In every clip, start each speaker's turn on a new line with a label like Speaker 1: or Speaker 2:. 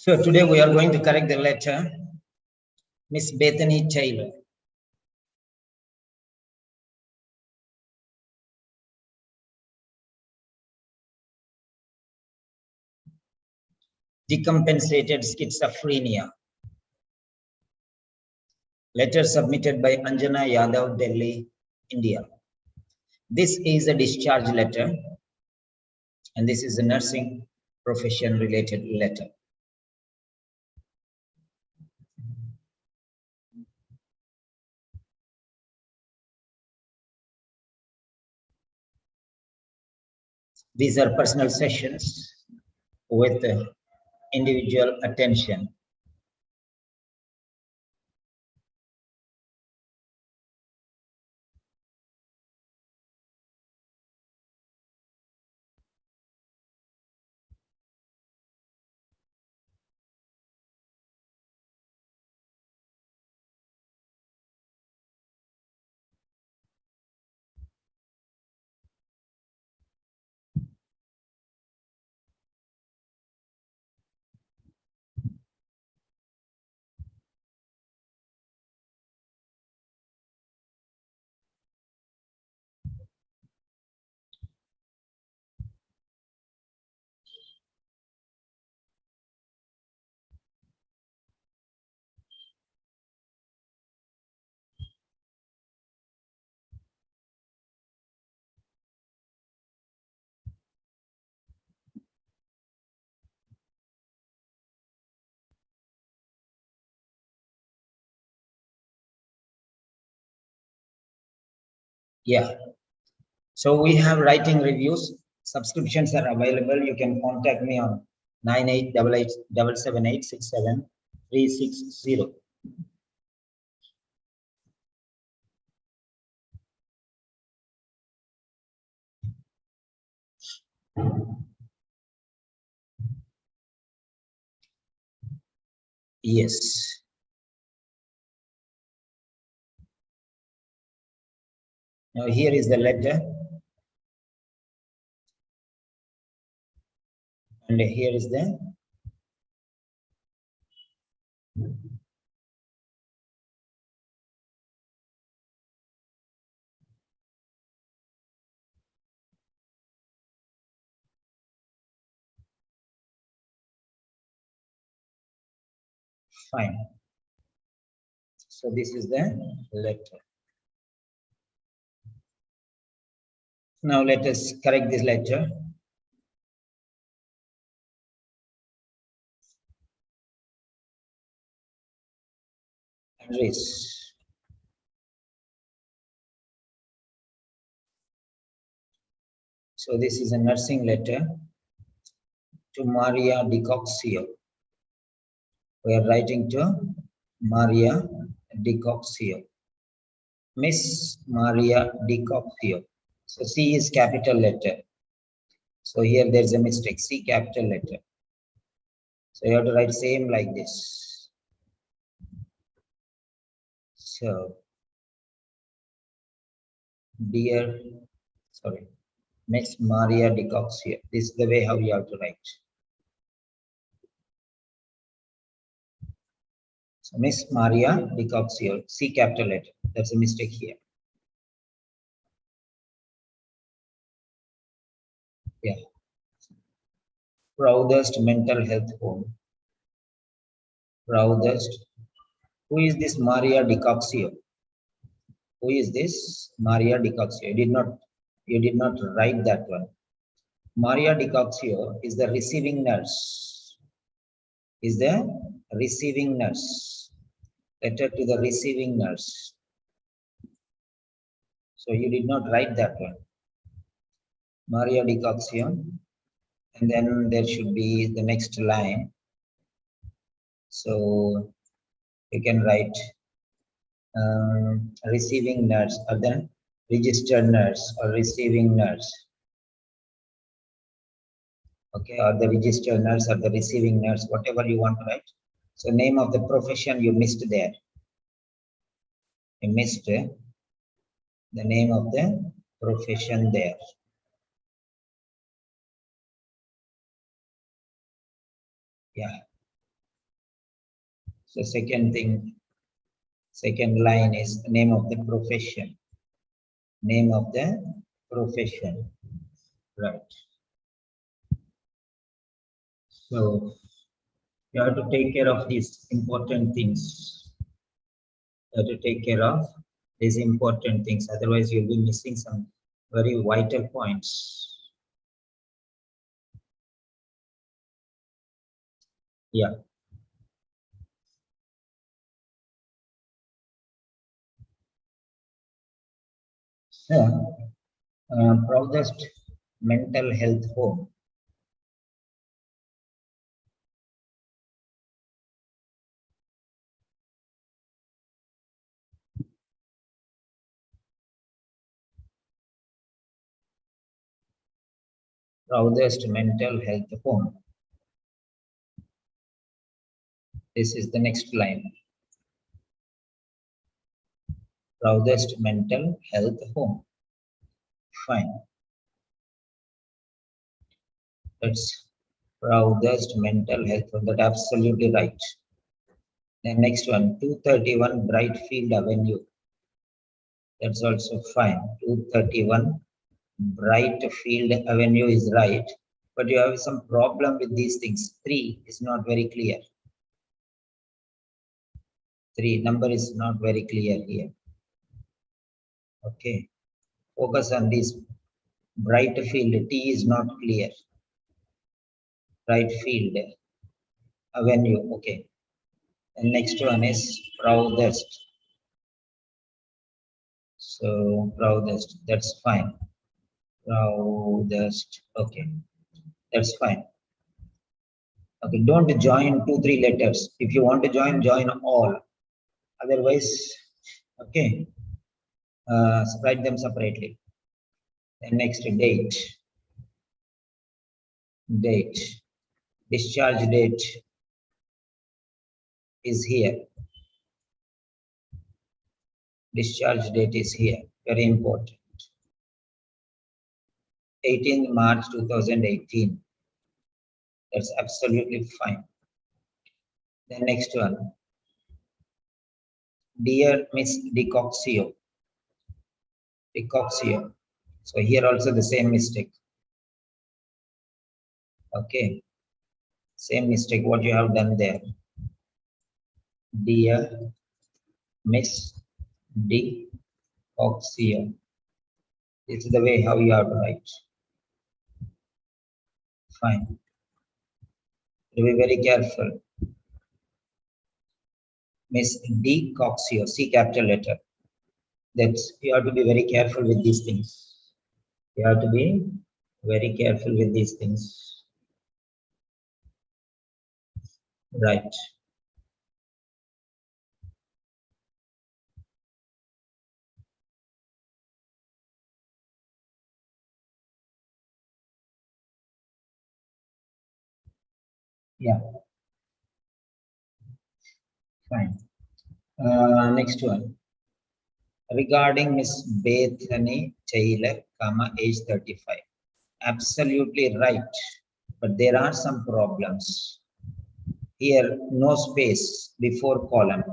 Speaker 1: So today we are going to correct the letter Miss Bethany Tailor. Decompensated schizophrenia. Letter submitted by Anjana, Yadav, Delhi, India. This is a discharge letter, and this is a nursing profession related letter. These are personal sessions with individual attention. Yeah. So we have writing reviews. Subscriptions are available. You can contact me on 988877867360. Yes. Now here is the letter. And here is the fine. So this is the letter. Now let us correct this letter. Address. So this is a nursing letter to Maria Decoxio. We are writing to Maria Decoxio. Miss Maria Decoxio. So C is capital letter. So here there is a mistake. C capital letter. So you have to write same like this. So dear, sorry, Miss Maria Decoxio. This is the way how you have to write. So Miss Maria Decoxio, C capital letter. That's a mistake here. Yeah. Proudest mental health home. Proudest. Who is this Maria Decoxio? Who is this Maria Decoxio? You did not write that one. Maria Decoxio is the receiving nurse. Is the receiving nurse. Letter to the receiving nurse. So you did not write that one. Maria Decoxio. And then there should be the next line. So you can write receiving nurse or then registered nurse or receiving nurse. Okay, or the registered nurse or the receiving nurse, whatever you want to write. So name of the profession you missed there. You missed the name of the profession there. Yeah. So second thing, second line is the name of the profession. Name of the profession. Right. So you have to take care of these important things. You have to take care of these important things. Otherwise, you'll be missing some very vital points. Yeah. So, proudest mental health home. Proudest mental health home. This is the next line. Proudest mental health home. Fine. That's proudest mental health home. That's absolutely right. The next one, 231 Brightfield Avenue. That's also fine. 231 Brightfield Avenue is right. But you have some problem with these things. 3 is not very clear. 3 number is not very clear here. Okay. Focus on this. Brightfield, T is not clear. Brightfield Avenue. Okay. The next one is proudest. So proudest, that's fine. Proudest, okay, that's fine. Okay, don't join 2-3 letters. If you want to join, join all. Otherwise, okay, write them separately. The next date. Date. Discharge date is here. Discharge date is here. Very important. 18th March 2018. That's absolutely fine. The next one. Dear Miss Decoxio. Decoxio. So here also the same mistake. Okay. Same mistake what you have done there. Dear Miss Decoxio. This is the way how you have to write. Fine. Be very careful. Miss Decoxio, C capital letter. That's you have to be very careful with these things. You have to be very careful with these things. Right. Yeah. Fine. Next one. Regarding Miss Bethany Tailor, age 35. Absolutely right. But there are some problems. Here, no space before colon.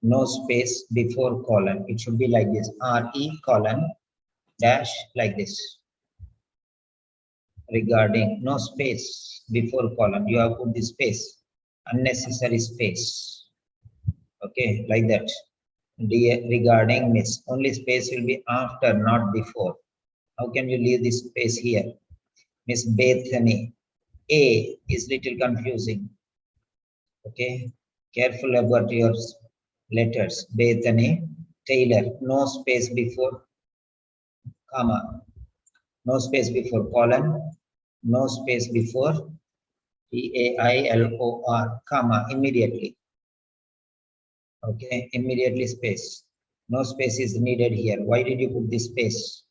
Speaker 1: No space before colon. It should be like this. RE colon dash like this. Regarding no space before colon. You have put the space. Unnecessary space. Okay, like that. Regarding Miss. Only space will be after, not before. How can you leave this space here? Miss Bethany. A is little confusing. Okay, careful about your letters. Bethany, Tailor, no space before comma, no space before colon, no space before Tailor, comma, immediately. Okay, immediately space. No space is needed here. Why did you put this space?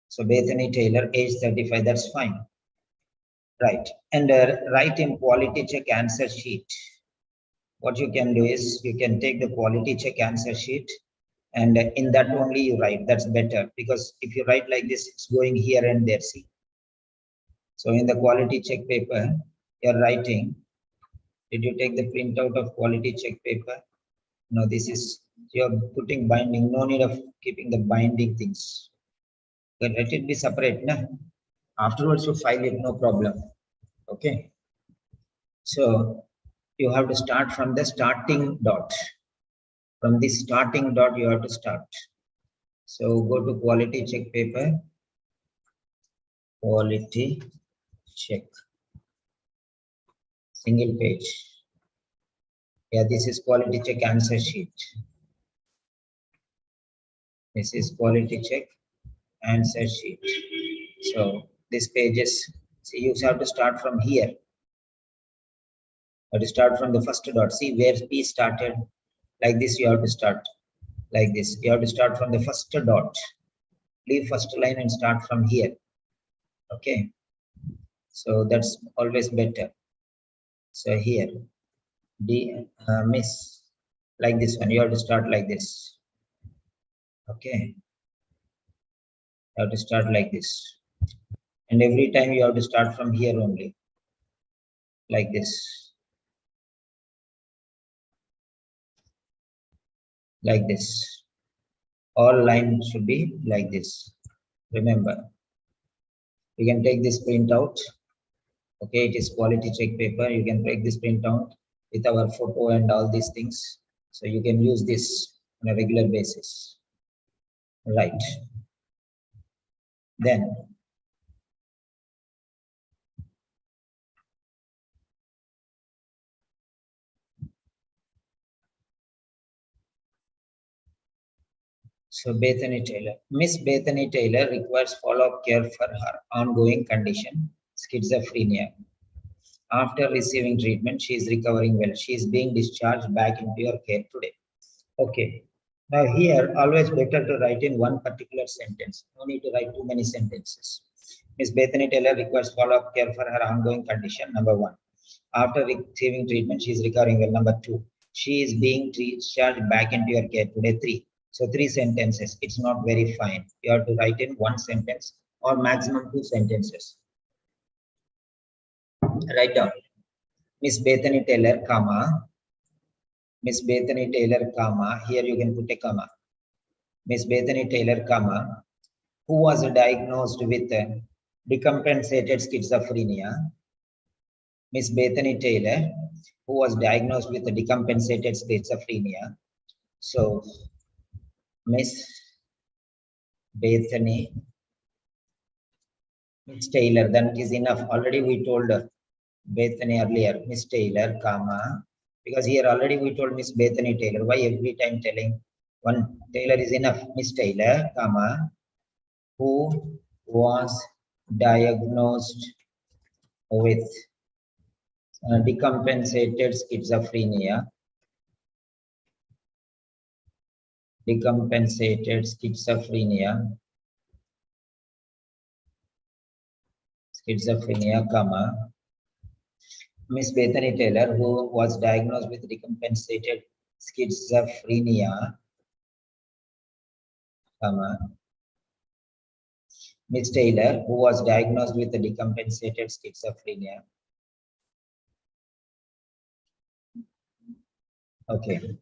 Speaker 1: So Bethany Tailor, age 35, that's fine. Right, and write in quality check answer sheet. What you can do is you can take the quality check answer sheet and in that only you write. That's better because if you write like this, it's going here and there, see. So in the quality check paper, you're writing Did you take the printout of quality check paper? No, this is, you're putting binding, no need of keeping the binding things. But let it be separate, na? Afterwards you file it, no problem. Okay. So you have to start from the starting dot. From this starting dot, you have to start. So go to quality check paper, quality check, single page. Yeah, this is quality check answer sheet. This is quality check answer sheet. So this page is, see, you have to start from here. You have to start from the first dot. See where P started. Like this, you have to start. Like this, you have to start from the first dot. Leave first line and start from here. Okay. So that's always better. So here, miss, like this one, you have to start like this. Okay. You have to start like this. And every time you have to start from here only. Like this. Like this. All lines should be like this. Remember, you can take this print out. Okay, it is quality check paper. You can take this print out with our photo and all these things. So you can use this on a regular basis. Right. Then so Bethany Tailor. Miss Bethany Tailor requires follow-up care for her ongoing condition, schizophrenia. After receiving treatment, she is recovering well. She is being discharged back into your care today. Okay. Now here, always better to write in one particular sentence. No need to write too many sentences. Miss Bethany Tailor requires follow-up care for her ongoing condition. Number 1. After receiving treatment, she is recovering well. Number 2. She is being discharged back into your care today. 3. So 3 sentences. It's not very fine. You have to write in one sentence or maximum 2 sentences. Write down. Miss Bethany Tailor, comma. Miss Bethany Tailor, comma. Here you can put a comma. Miss Bethany Tailor, comma, who was diagnosed with decompensated schizophrenia. Miss Bethany Tailor, who was diagnosed with decompensated schizophrenia. So, Miss Bethany, Miss Tailor, then it is enough. Already we told Bethany earlier, Miss Tailor, comma, because here already we told Miss Bethany Tailor. Why every time telling one Tailor is enough? Miss Tailor, comma, who was diagnosed with decompensated schizophrenia. Decompensated schizophrenia. Schizophrenia, comma. Miss Bethany Tailor, who was diagnosed with decompensated schizophrenia, comma. Miss Tailor, who was diagnosed with decompensated schizophrenia. Okay.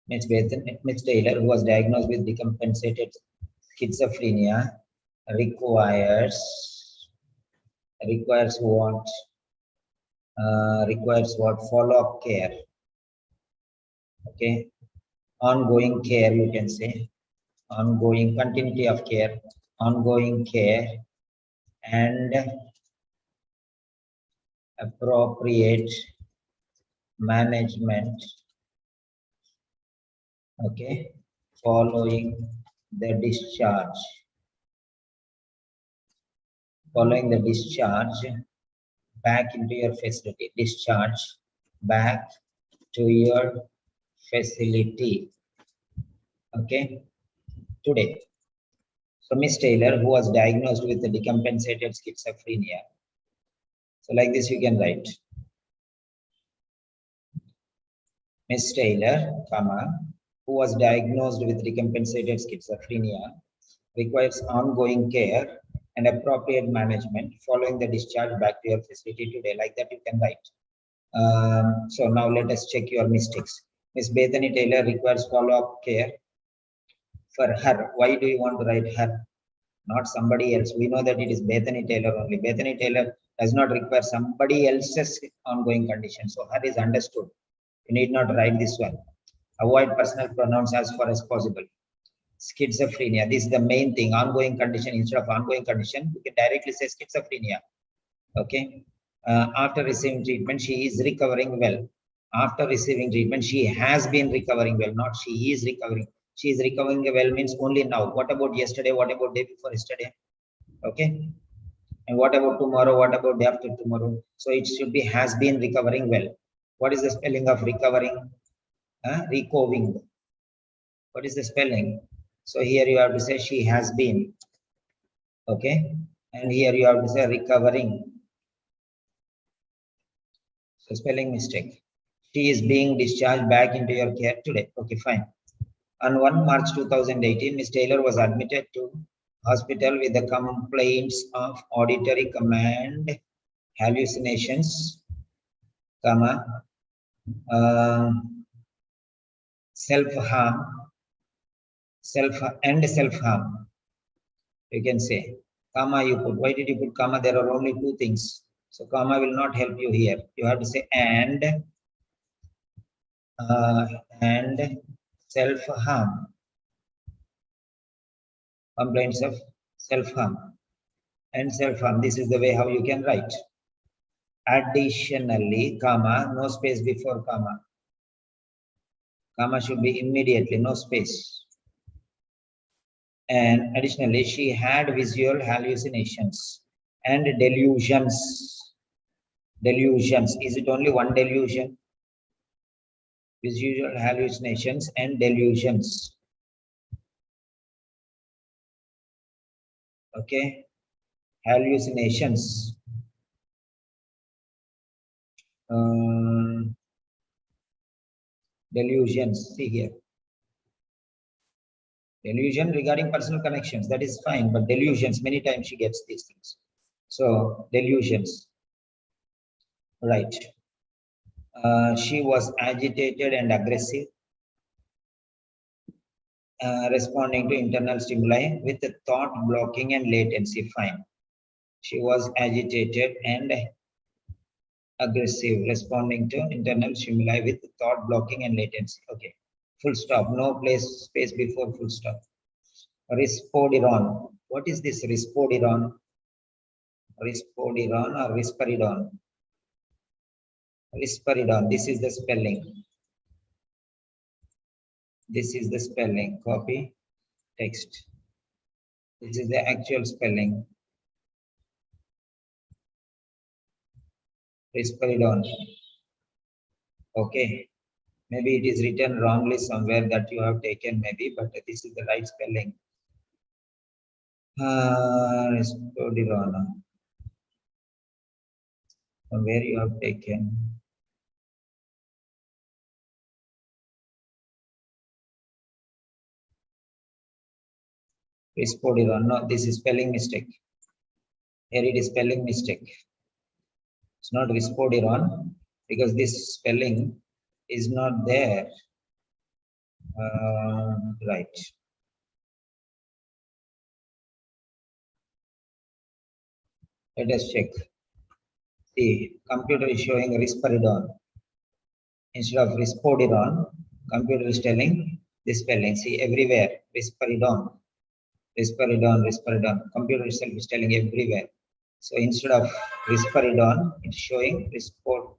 Speaker 1: Miss Tailor, who was diagnosed with decompensated schizophrenia, requires what? Requires what? Follow-up care. Okay. Ongoing care, you can say. Ongoing continuity of care. Ongoing care and appropriate management. Okay. Following the discharge. Following the discharge back into your facility. Discharge back to your facility. Okay. Today. So Miss Tailor, who was diagnosed with the decompensated schizophrenia. So like this you can write. Miss Tailor, comma, who was diagnosed with decompensated schizophrenia, requires ongoing care and appropriate management following the discharge back to your facility today. Like that you can write. So now let us check your mistakes. Miss Bethany Tailor requires follow-up care for her. Why do you want to write her, not somebody else? We know that it is Bethany Tailor only. Bethany Tailor does not require somebody else's ongoing condition. So her is understood. You need not write this one. Avoid personal pronouns as far as possible. Schizophrenia. This is the main thing. Ongoing condition instead of ongoing condition, you can directly say schizophrenia. Okay. After receiving treatment, she is recovering well. After receiving treatment, she has been recovering well, not she is recovering. She is recovering well means only now. What about yesterday? What about day before yesterday? Okay. And what about tomorrow? What about day after tomorrow? So it should be has been recovering well. What is the spelling of recovering? Recovering. What is the spelling? So here you have to say she has been. Okay. And here you have to say recovering. So spelling mistake. She is being discharged back into your care today. Okay, fine. On 1 March 2018, Ms. Tailor was admitted to hospital with the complaints of auditory command hallucinations, self-harm, self-harm. You can say, comma you put. Why did you put comma? There are only two things. So comma will not help you here. You have to say and self-harm. Complaints of self-harm and self-harm. This is the way how you can write. Additionally, comma, no space before comma. Comma should be immediately, no space. And additionally, she had visual hallucinations and delusions. Delusions. Is it only one delusion? Visual hallucinations and delusions. Okay. Hallucinations. Delusions. See here. Delusion regarding personal connections, that is fine, but delusions, many times she gets these things. So delusions, right. She was agitated and aggressive, responding to internal stimuli with the thought blocking and latency, fine. She was agitated and aggressive, responding to internal stimuli with thought blocking and latency. Okay, full stop, no place space before full stop. Rispodiron. What is this rispodiron? Rispodiron or risperidon? Risperidon. This is the spelling. This is the spelling. Copy text. This is the actual spelling. Risperidon. Okay. Maybe it is written wrongly somewhere that you have taken, maybe, but this is the right spelling. Risperidon. From where you have taken. Risperidon. No, this is spelling mistake. Here it is spelling mistake. It's not Risperidon because this spelling is not there. Right. Let us check. See, computer is showing risperidon. Instead of rispodiron, computer is telling this spelling. See, everywhere, risperidon, risperidon, risperidon. Computer itself is telling everywhere. So instead of risperidon, it's showing rispod.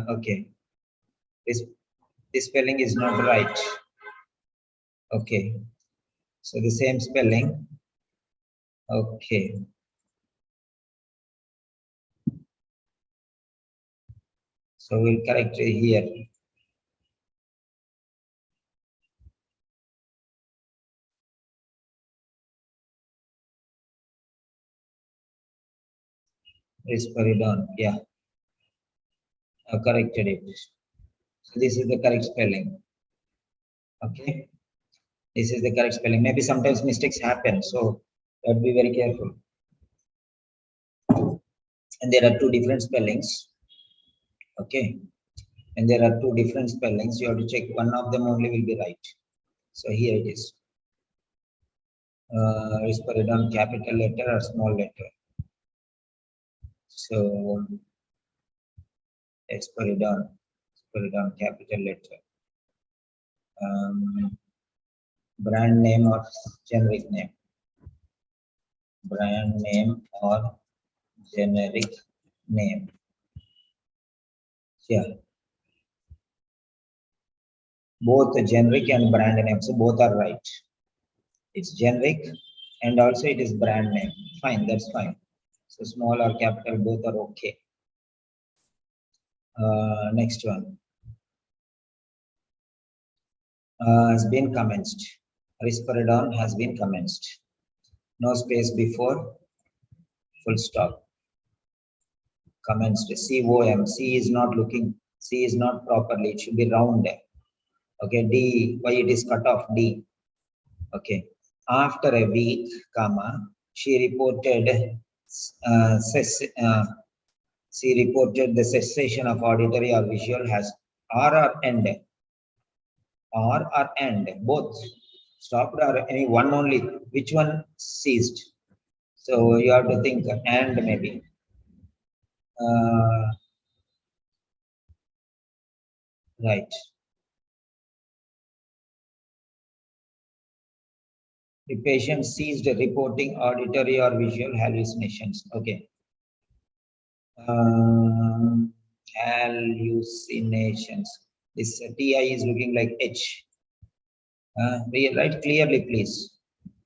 Speaker 1: Okay. This spelling is not right. Okay. So the same spelling. Okay. So we'll correct it here. Risperidon, yeah. I corrected it. So this is the correct spelling. Okay. This is the correct spelling. Maybe sometimes mistakes happen, so you have to be very careful. And there are two different spellings. Okay, and there are two different spellings. You have to check one of them only will be right. So here it is. Risperidone, capital letter or small letter. So risperidone, capital letter. Brand name or generic name. Brand name or generic name. Yeah. Both generic and brand name. So both are right. It's generic and also it is brand name. Fine, that's fine. So small or capital, both are okay. Next one. Has been commenced. Risperidone has been commenced. No space before, full stop. Commenced. COM. C is not looking. C is not properly. It should be round. Okay. D. Why it is cut off? D. Okay. After a week, comma, she reported. She reported the cessation of auditory or visual has or end. Or end. Both. Stopped or any one only. Which one ceased? So you have to think and maybe. Right. The patient ceased reporting auditory or visual hallucinations. Okay. Hallucinations. This TI is looking like H. We write clearly, please.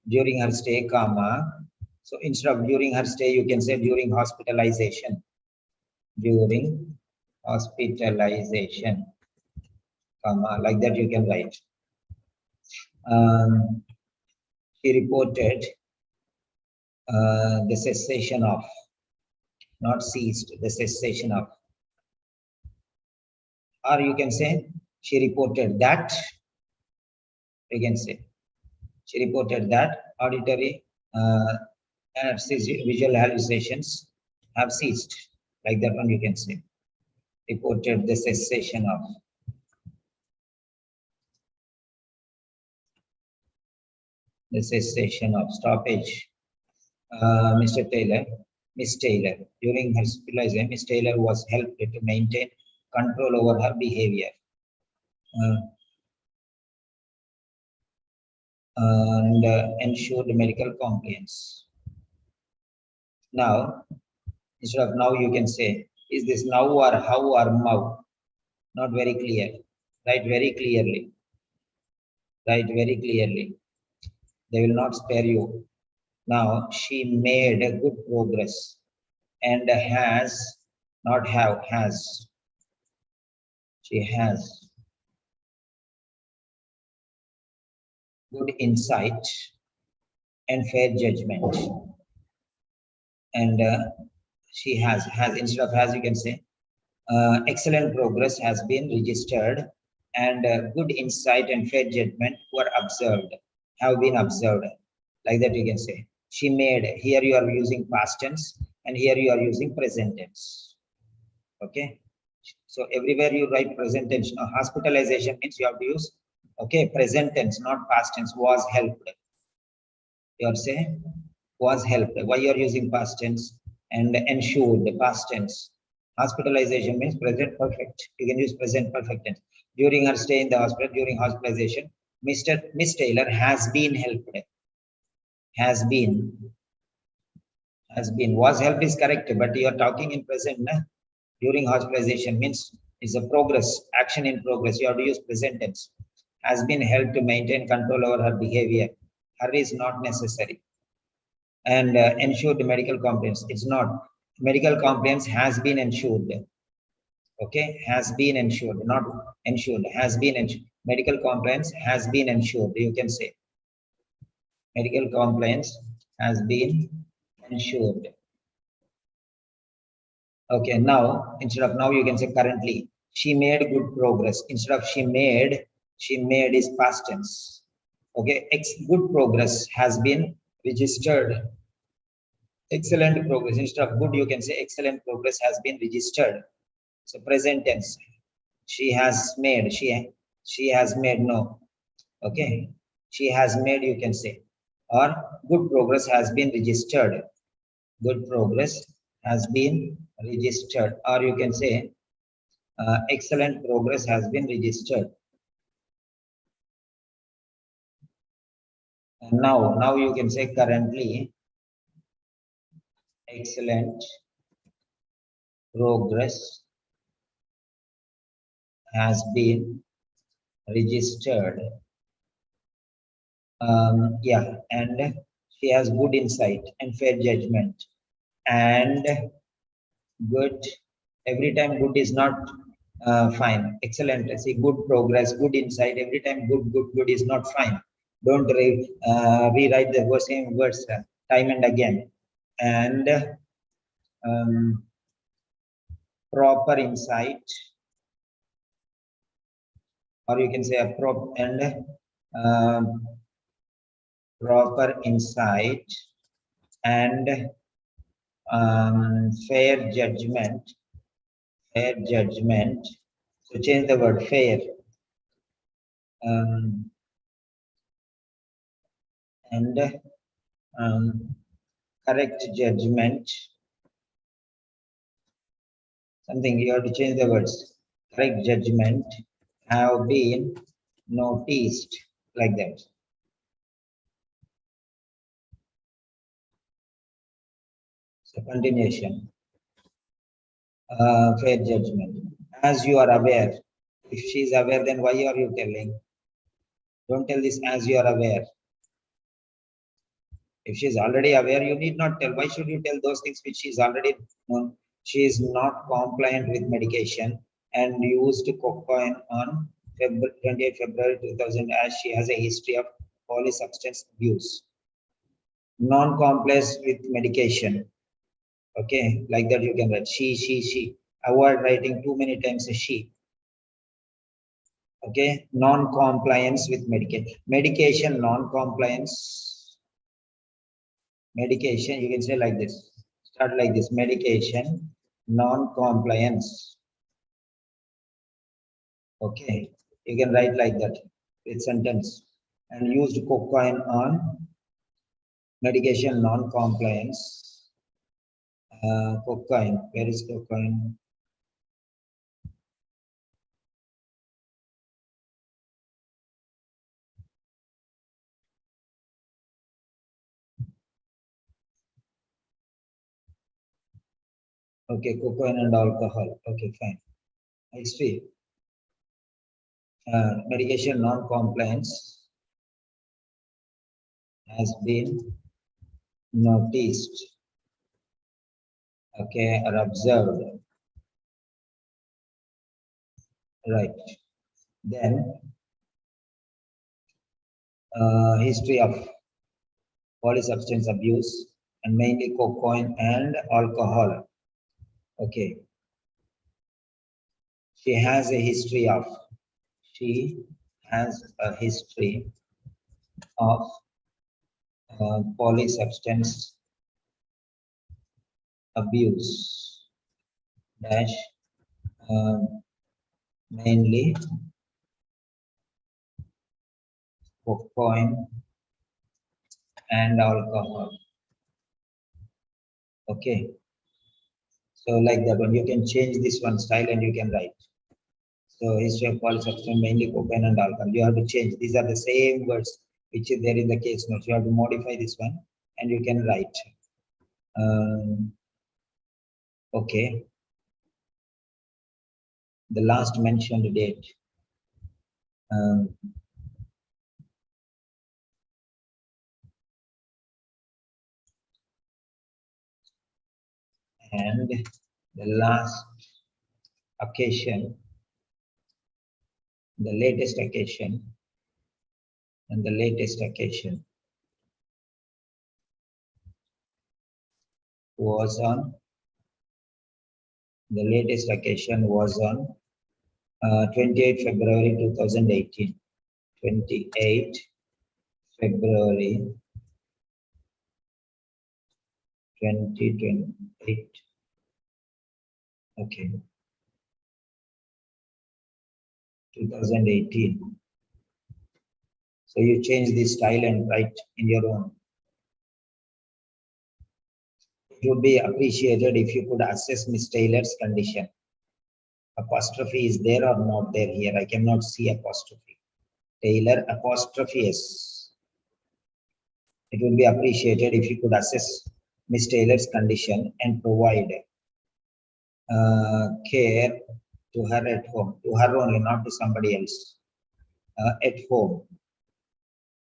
Speaker 1: During her stay, comma. So instead of during her stay, you can say during hospitalization. During hospitalization, comma, like that you can write. She reported the cessation of, not ceased, the cessation of. Or you can say she reported that, you can say she reported that auditory and visual hallucinations have ceased. Like that one you can say. Reported the cessation of. The cessation of stoppage. Mr. Tailor, Miss Tailor, during her hospitalization, Miss Tailor was helped to maintain control over her behavior. And ensured medical compliance. Now, instead of now, you can say, is this now or how or mau? Not very clear. Write very clearly. Write very clearly. They will not spare you. Now, she made a good progress and has, not have, has. She has good insight and fair judgment. And she has, instead of has, you can say, excellent progress has been registered and good insight and fair judgment were observed, have been observed. Like that you can say. She made, here you are using past tense and here you are using present tense. Okay. So everywhere you write present tense. Now, hospitalization means you have to use, okay, present tense, not past tense, was helped. You are saying was helped. Why you are using past tense and ensured past tense? Hospitalization means present perfect. You can use present perfect tense. During her stay in the hospital, during hospitalization, Miss Tailor has been helped. Has been. Was helped is correct, but you are talking in present. Na? During hospitalization means it's a progress, action in progress. You have to use present tense. Has been helped to maintain control over her behavior. Her is not necessary. And ensured medical compliance. It's not. Medical compliance has been ensured. Okay, has been ensured, not ensured. Has been ensured. Medical compliance has been ensured. You can say medical compliance has been ensured. Okay, now instead of now you can say currently. She made good progress. Instead of she made is past tense. Okay, good progress has been registered. Excellent progress. Instead of good, you can say excellent progress has been registered. So present tense. She has made. She has made. No. Okay. She has made. You can say. Or good progress has been registered. Good progress has been registered. Or you can say excellent progress has been registered. And now you can say currently excellent progress has been registered. Yeah, and she has good insight and fair judgment. And good, every time good is not fine. Excellent. See, good progress, good insight. Every time good is not fine. Don't rewrite the same words time and again. And proper insight, or you can say a proper insight and fair judgment. Fair judgment. So change the word fair. And correct judgment. Something you have to change the words. Correct judgment have been noticed, like that. So continuation. Fair judgment. As you are aware. If she is aware, then why are you telling? Don't tell this as you are aware. If she is already aware, you need not tell. Why should you tell those things which she is already known? She is not compliant with medication and used cocaine on 28 February 2000 as she has a history of polysubstance abuse. Non-compliance with medication. Okay, like that you can write she. Avoid writing too many times she. Okay, non-compliance with medication. Medication non-compliance. Medication, you can say like this. Start like this. Medication non-compliance. Okay, you can write like that with sentence. And used cocaine on medication non-compliance. Cocaine. Where is cocaine? Okay, cocaine and alcohol. Okay, fine. History. Medication non-compliance has been noticed. Okay, or observed. Right. Then history of polysubstance abuse and mainly cocaine and alcohol. Okay. She has a history of polysubstance abuse dash mainly cocaine and alcohol. Okay. So like that one, you can change this one style and you can write. So history of polysubstance, mainly cocaine and alcohol. You have to change. These are the same words which is there in the case notes. You have to modify this one and you can write. Okay. The last mentioned date. And the last occasion, the latest occasion, and the latest occasion was on, the latest occasion was on 28 February 2018. 28 February 2028. Okay. 2018. So you change the style and write in your own. It would be appreciated if you could assess Miss Taylor's condition. Apostrophe is there or not there here? I cannot see apostrophe. Tailor apostrophe S. It would be appreciated if you could assess Miss Taylor's condition and provide care to her at home, to her only, not to somebody else, at home.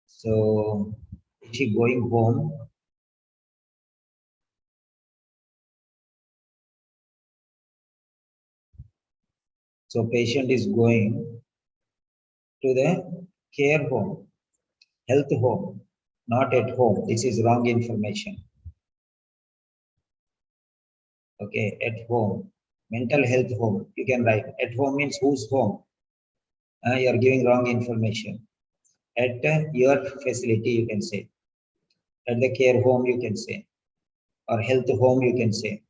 Speaker 1: So, is she going home? So, patient is going to the care home, health home, not at home. This is wrong information. Okay, at home, mental health home. You can write at home means whose home? You are giving wrong information. At your facility, you can say. At the care home, you can say. Or health home, you can say.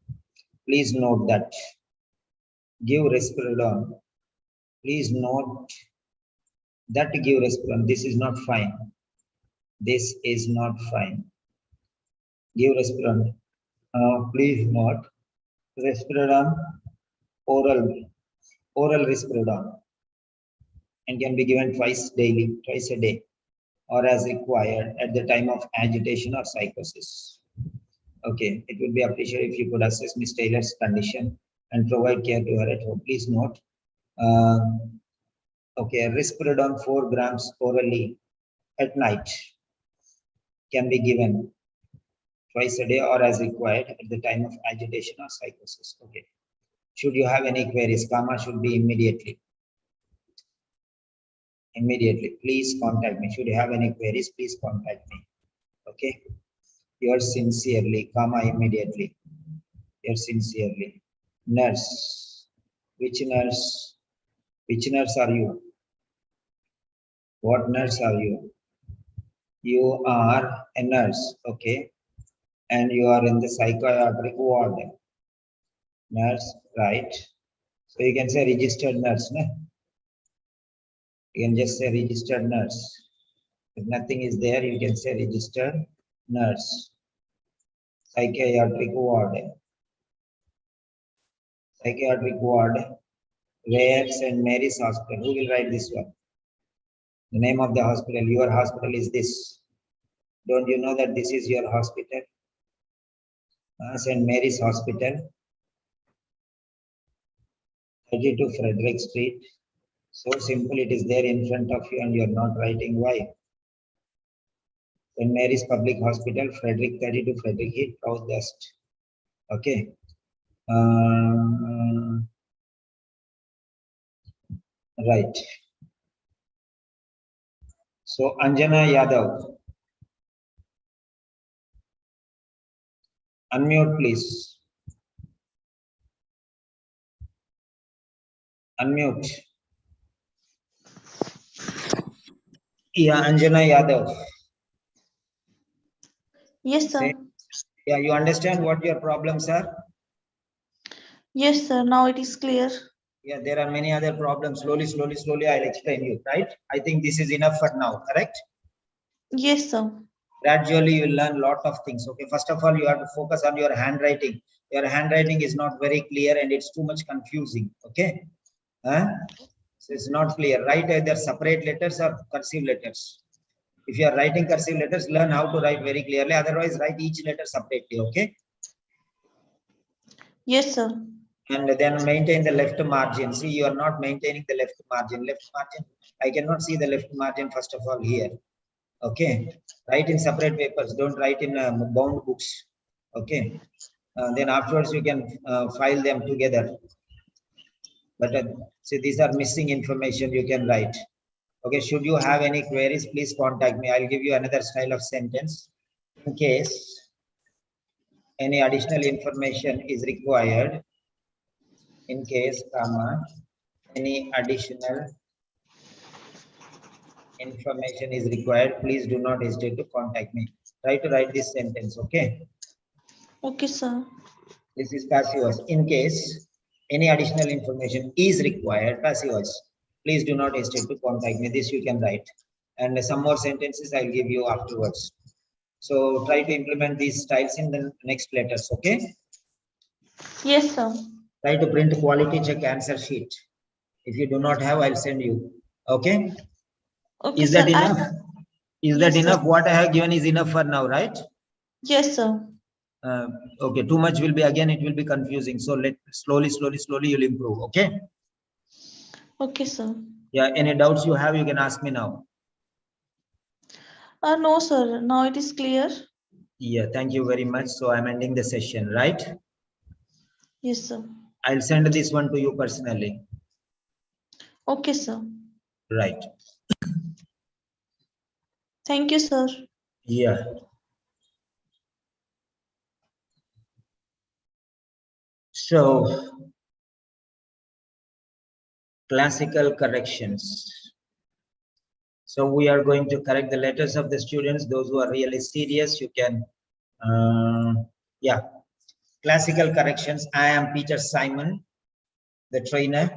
Speaker 1: Please note that. Give Risperidone. Please note that give Risperidone. This is not fine. This is not fine. Give Risperidone. Please note Risperidone oral Risperidone, and can be given twice daily, twice a day, or as required at the time of agitation or psychosis. Okay, it would be appreciated if you could assess Ms. Taylor's condition and provide care to her at home. Please note, okay, Risperidone 4 grams orally at night can be given twice a day or as required at the time of agitation or psychosis. Okay. Should you have any queries, comma should be immediately. Immediately, please contact me. Should you have any queries, please contact me. Okay. Yours sincerely, comma immediately. Yours sincerely. Nurse. Which nurse? Which nurse are you? What nurse are you? You are a nurse, okay. And you are in the psychiatric ward. Nurse, right. So you can say registered nurse, no? You can just say registered nurse. If nothing is there, you can say registered nurse. Psychiatric ward. Psychiatric ward. Where St. Mary's Hospital. Who will write this one? The name of the hospital. Your hospital is this. Don't you know that this is your hospital? St. Mary's Hospital. 32 Frederick Street. So simple, it is there in front of you and you are not writing. Why? St. Mary's Public Hospital, Frederick 32 Frederick Heath, Southwest. Okay. Right. So Anjana Yadav. Unmute, please. Unmute. Yeah, Anjana Yadav.
Speaker 2: Yes, sir.
Speaker 1: Yeah, you understand what your problems are?
Speaker 2: Yes, sir. Now it is clear.
Speaker 1: Yeah, there are many other problems. Slowly, I'll explain you, right? I think this is enough for now, correct?
Speaker 2: Yes, sir.
Speaker 1: Gradually, you will learn a lot of things. Okay, first of all, you have to focus on your handwriting. Your handwriting is not very clear and it's too much confusing. Okay, so it's not clear. Write either separate letters or cursive letters. If you are writing cursive letters, learn how to write very clearly. Otherwise, write each letter separately. Okay.
Speaker 2: Yes, sir.
Speaker 1: And then maintain the left margin. See, you are not maintaining the left margin. Left margin, I cannot see the left margin first of all here. Okay, write in separate papers. Don't write in bound books. Okay, then afterwards you can file them together. But see, these are missing information. You can write. Okay, should you have any queries, please contact me. I'll give you another style of sentence. In case any additional information is required, in case, comma, any additional information is required, please do not hesitate to contact me. Try to write this sentence, okay?
Speaker 2: Okay, sir.
Speaker 1: This is passive voice. In case any additional information is required, passive voice. please do not hesitate to contact me. This you can write. And some more sentences I'll give you afterwards. So try to implement these styles in the next letters, okay?
Speaker 2: Yes, sir.
Speaker 1: Try to print quality check answer sheet. If you do not have, I'll send you. Okay?
Speaker 2: Okay,
Speaker 1: Is
Speaker 2: sir.
Speaker 1: that enough? Is that
Speaker 2: Yes,
Speaker 1: enough?
Speaker 2: sir.
Speaker 1: What I have given is enough for now, right?
Speaker 2: Yes, sir.
Speaker 1: Okay, too much will be again, it will be confusing. So let slowly you'll improve. Okay?
Speaker 2: Okay, sir.
Speaker 1: Yeah, any doubts you have, you can ask me now.
Speaker 2: No, sir. Now it is clear.
Speaker 1: Yeah, thank you very much. So I'm ending the session, right?
Speaker 2: Yes, sir.
Speaker 1: I'll send this one to you personally.
Speaker 2: Okay, sir.
Speaker 1: Right.
Speaker 2: Thank you, sir.
Speaker 1: Yeah. So classical corrections. So we are going to correct the letters of the students. Those who are really serious, you can, yeah. Classical corrections. I am Peter Simon, the trainer,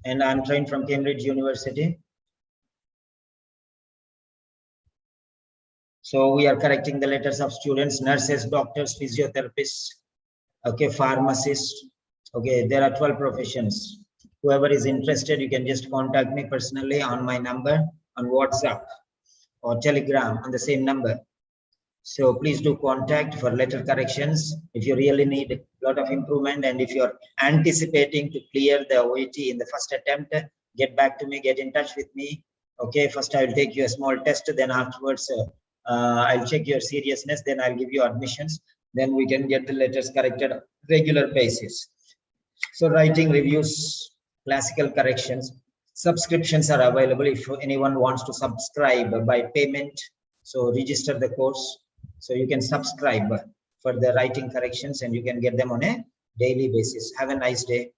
Speaker 1: and I'm trained from Cambridge University. So we are correcting the letters of students, nurses, doctors, physiotherapists, okay, pharmacists. Okay, there are 12 professions. Whoever is interested, you can just contact me personally on my number on WhatsApp or Telegram on the same number. So please do contact for letter corrections if you really need a lot of improvement, and if you're anticipating to clear the OET in the first attempt, get back to me, get in touch with me. Okay, first I will take you a small test, then afterwards I'll check your seriousness, then I'll give you admissions, then we can get the letters corrected on regular basis. So writing reviews, classical corrections, subscriptions are available if anyone wants to subscribe by payment. So register the course. So you can subscribe for the writing corrections and you can get them on a daily basis. Have a nice day.